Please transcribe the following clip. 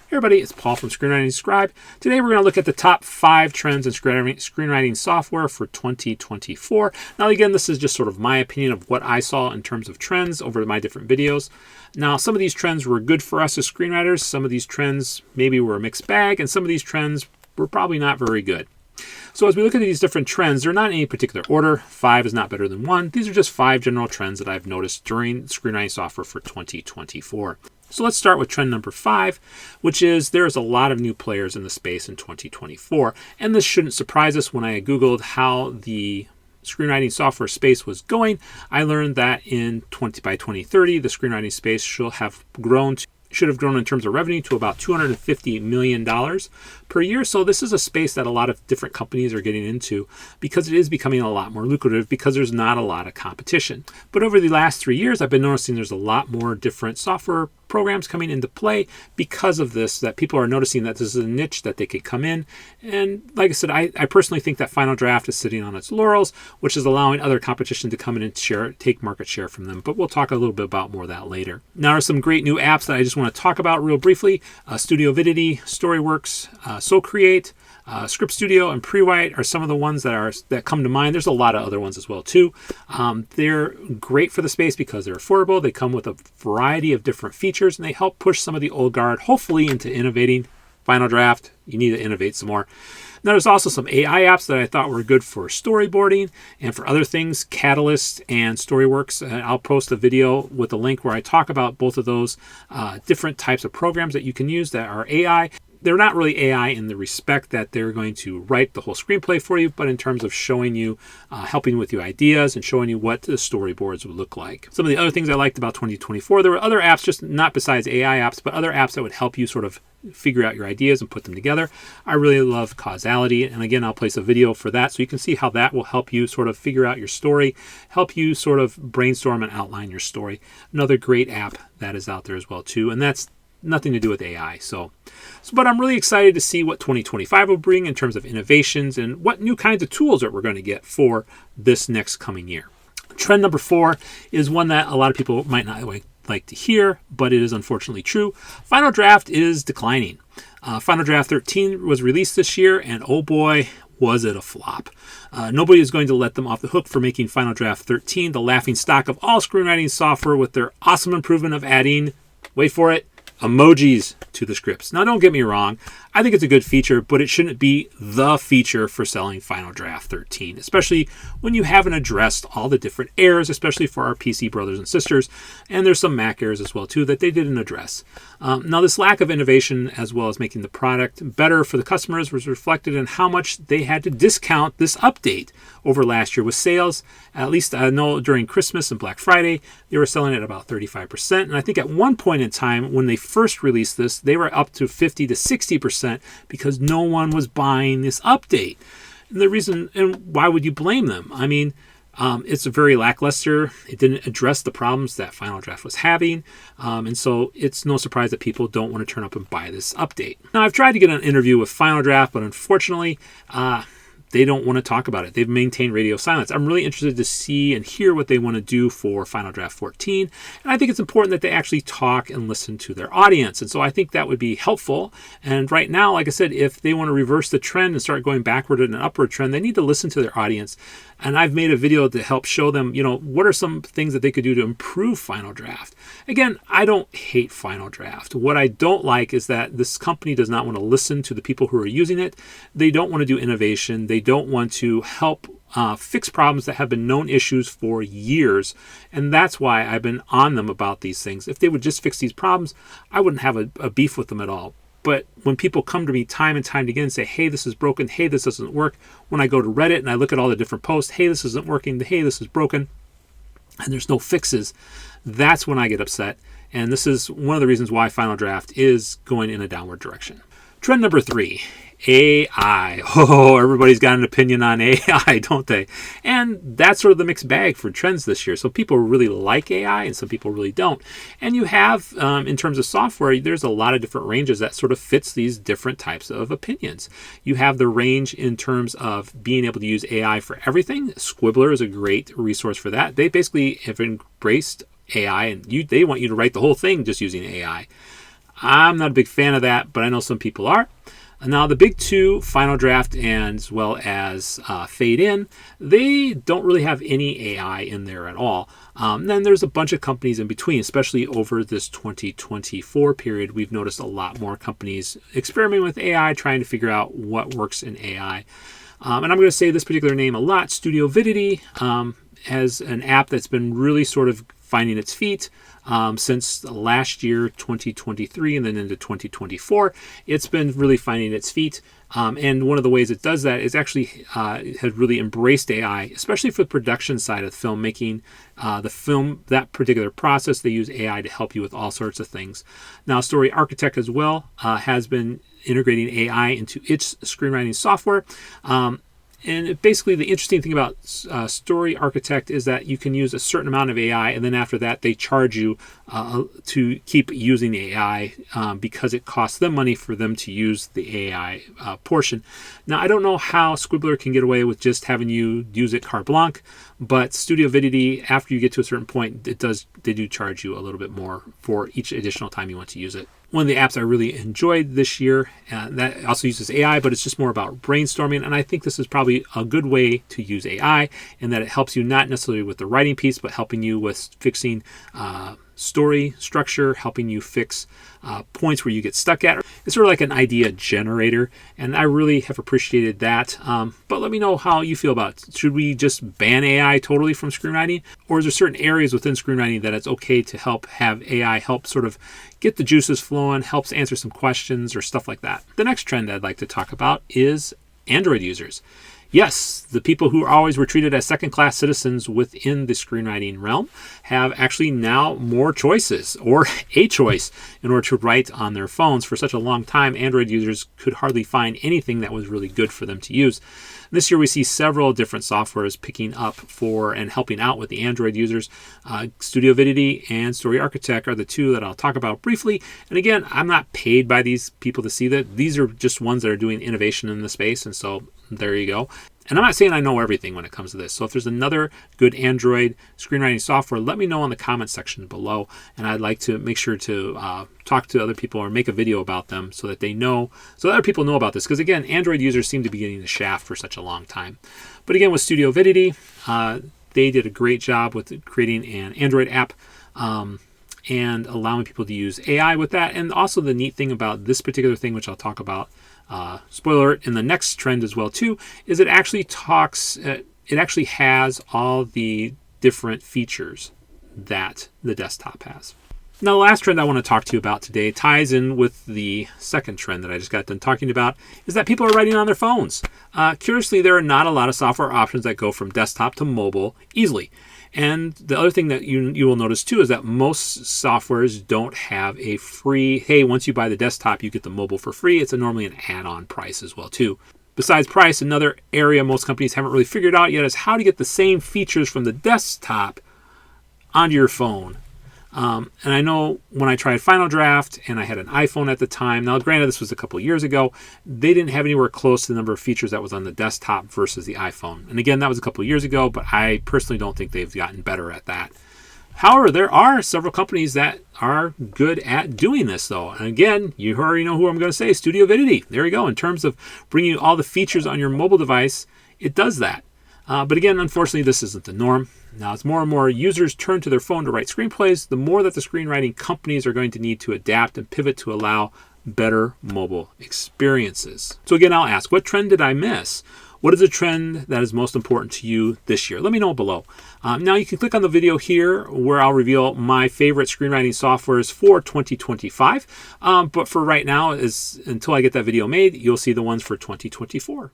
Hey everybody, it's Paul from Screenwriting Scribe. Today we're going to look at the top 5 trends in screenwriting software for 2024. Now again, this is just sort of my opinion of what I saw in terms of trends over my different videos. Now some of these trends were good for us as screenwriters, some of these trends maybe were a mixed bag, and some of these trends were probably not very good. So as we look at these different trends, they're not in any particular order. 5 is not better than 1. These are just 5 general trends that I've noticed during screenwriting software for 2024. So let's start with trend number 5, which is there's a lot of new players in the space in 2024. And this shouldn't surprise us. When I Googled how the screenwriting software space was going, I learned that by 2030, the screenwriting space should have grown in terms of revenue to about $250 million per year. So this is a space that a lot of different companies are getting into because it is becoming a lot more lucrative because there's not a lot of competition. But over the last 3 years, I've been noticing there's a lot more different software programs coming into play because of this, that people are noticing that this is a niche that they could come in. And like I said, I personally think that Final Draft is sitting on its laurels, which is allowing other competition to come in and take market share from them. But we'll talk a little bit about more of that later. Now, there are some great new apps that I just want to talk about real briefly. Studio Vidity, Storyworks, So Create, Script Studio, and Prewrite are some of the ones that come to mind. There's a lot of other ones as well too. They're great for the space because they're affordable. They come with a variety of different features, and they help push some of the old guard, hopefully, into innovating. Final Draft, you need to innovate some more. Now, there's also some AI apps that I thought were good for storyboarding and for other things, Catalyst and Storyworks. I'll post a video with a link where I talk about both of those different types of programs that you can use that are AI. They're not really AI in the respect that they're going to write the whole screenplay for you, but in terms of showing you, helping with your ideas and showing you what the storyboards would look like. Some of the other things I liked about 2024, there were other apps, just not besides AI apps, but other apps that would help you sort of figure out your ideas and put them together. I really love Causality, and again, I'll place a video for that so you can see how that will help you sort of figure out your story, help you sort of brainstorm and outline your story. Another great app that is out there as well too, and that's nothing to do with AI. But I'm really excited to see what 2025 will bring in terms of innovations and what new kinds of tools that we're going to get for this next coming year. Trend number 4 is one that a lot of people might not like to hear, but it is unfortunately true. Final Draft is declining. Final Draft 13 was released this year, and oh boy, was it a flop. Nobody is going to let them off the hook for making Final Draft 13 the laughing stock of all screenwriting software with their awesome improvement of adding, wait for it, emojis to the scripts. Now, don't get me wrong. I think it's a good feature, but it shouldn't be the feature for selling Final Draft 13, especially when you haven't addressed all the different errors, especially for our PC brothers and sisters. And there's some Mac errors as well, too, that they didn't address. Now, this lack of innovation, as well as making the product better for the customers, was reflected in how much they had to discount this update over last year with sales. At least I know during Christmas and Black Friday, they were selling at about 35%. And I think at one point in time, when they first released this, they were up to 50 to 60% because no one was buying this update. And the reason, and why would you blame them? I mean, it's a very lackluster. It didn't address the problems that Final Draft was having. And so it's no surprise that people don't want to turn up and buy this update. Now, I've tried to get an interview with Final Draft, but unfortunately, they don't want to talk about it. They've maintained radio silence. I'm really interested to see and hear what they want to do for Final Draft 14. And I think it's important that they actually talk and listen to their audience. And so I think that would be helpful. And right now, like I said, if they want to reverse the trend and start going backward in an upward trend, they need to listen to their audience. And I've made a video to help show them, what are some things that they could do to improve Final Draft. Again, I don't hate Final Draft. What I don't like is that this company does not want to listen to the people who are using it. They don't want to do innovation. They don't want to help fix problems that have been known issues for years. And that's why I've been on them about these things. If they would just fix these problems, I wouldn't have a beef with them at all. But when people come to me time and time again and say, hey, this is broken, hey, this doesn't work, when I go to Reddit and I look at all the different posts, hey, this isn't working, hey, this is broken, and there's no fixes, that's when I get upset. And this is one of the reasons why Final Draft is going in a downward direction. Trend number 3, AI. Oh, everybody's got an opinion on AI, don't they? And that's sort of the mixed bag for trends this year. So people really like AI and some people really don't. And you have, in terms of software, there's a lot of different ranges that sort of fits these different types of opinions. You have the range in terms of being able to use AI for everything. Squibbler is a great resource for that. They basically have embraced AI and they want you to write the whole thing just using AI. I'm not a big fan of that, but I know some people are. Now, the big two, Final Draft and as well as Fade In, they don't really have any AI in there at all. Then there's a bunch of companies in between, especially over this 2024 period. We've noticed a lot more companies experimenting with AI, trying to figure out what works in AI. And I'm going to say this particular name a lot, Studio Vidity, as an app that's been really sort of finding its feet since last year, 2023, and then into 2024. It's been really finding its feet. And one of the ways it does that is actually has really embraced AI, especially for the production side of filmmaking. The film, that particular process, they use AI to help you with all sorts of things. Now, Story Architect as well has been integrating AI into its screenwriting software. And basically, the interesting thing about Story Architect is that you can use a certain amount of AI, and then after that, they charge you to keep using the AI because it costs them money for them to use the AI portion. Now, I don't know how Squibbler can get away with just having you use it carte blanche, but Studio Vidity, after you get to a certain point, they do charge you a little bit more for each additional time you want to use it. One of the apps I really enjoyed this year, that also uses AI, but it's just more about brainstorming. And I think this is probably a good way to use AI in that it helps you not necessarily with the writing piece, but helping you with fixing story structure, helping you fix points where you get stuck at. It's sort of like an idea generator, and I really have appreciated that. But let me know how you feel about it. Should we just ban AI totally from screenwriting? Or is there certain areas within screenwriting that it's okay to help have AI help sort of get the juices flowing, helps answer some questions or stuff like that? The next trend I'd like to talk about is Android users. Yes, the people who always were treated as second-class citizens within the screenwriting realm have actually now more choices, or a choice, in order to write on their phones. For such a long time, Android users could hardly find anything that was really good for them to use. This year, we see several different softwares picking up for and helping out with the Android users. Studio Vidity and Story Architect are the two that I'll talk about briefly. And again, I'm not paid by these people to see that. These are just ones that are doing innovation in the space, and so there you go. And I'm not saying I know everything when it comes to this. So if there's another good Android screenwriting software, let me know in the comments section below. And I'd like to make sure to talk to other people or make a video about them so that they know, so that other people know about this. Because again, Android users seem to be getting the shaft for such a long time. But again, with Studio Vidity, they did a great job with creating an Android app and allowing people to use AI with that. And also the neat thing about this particular thing, which I'll talk about, spoiler alert, in the next trend as well too, is it actually has all the different features that the desktop has. Now, the last trend I want to talk to you about today ties in with the second trend that I just got done talking about, is that people are writing on their phones. Curiously, there are not a lot of software options that go from desktop to mobile easily. And the other thing that you will notice too is that most softwares don't have a free, hey, once you buy the desktop, you get the mobile for free. It's normally an add-on price as well too. Besides price, another area most companies haven't really figured out yet is how to get the same features from the desktop onto your phone. And I know when I tried Final Draft and I had an iPhone at the time, now granted this was a couple years ago, they didn't have anywhere close to the number of features that was on the desktop versus the iPhone. And again, that was a couple years ago, but I personally don't think they've gotten better at that. However, there are several companies that are good at doing this though. And again, you already know who I'm going to say, Studio Vidity. There you go. In terms of bringing all the features on your mobile device, it does that. But again, unfortunately, this isn't the norm. Now, as more and more users turn to their phone to write screenplays, the more that the screenwriting companies are going to need to adapt and pivot to allow better mobile experiences. So again, I'll ask, what trend did I miss? What is the trend that is most important to you this year? Let me know below. Now you can click on the video here where I'll reveal my favorite screenwriting softwares for 2025. But for right now, until I get that video made, you'll see the ones for 2024.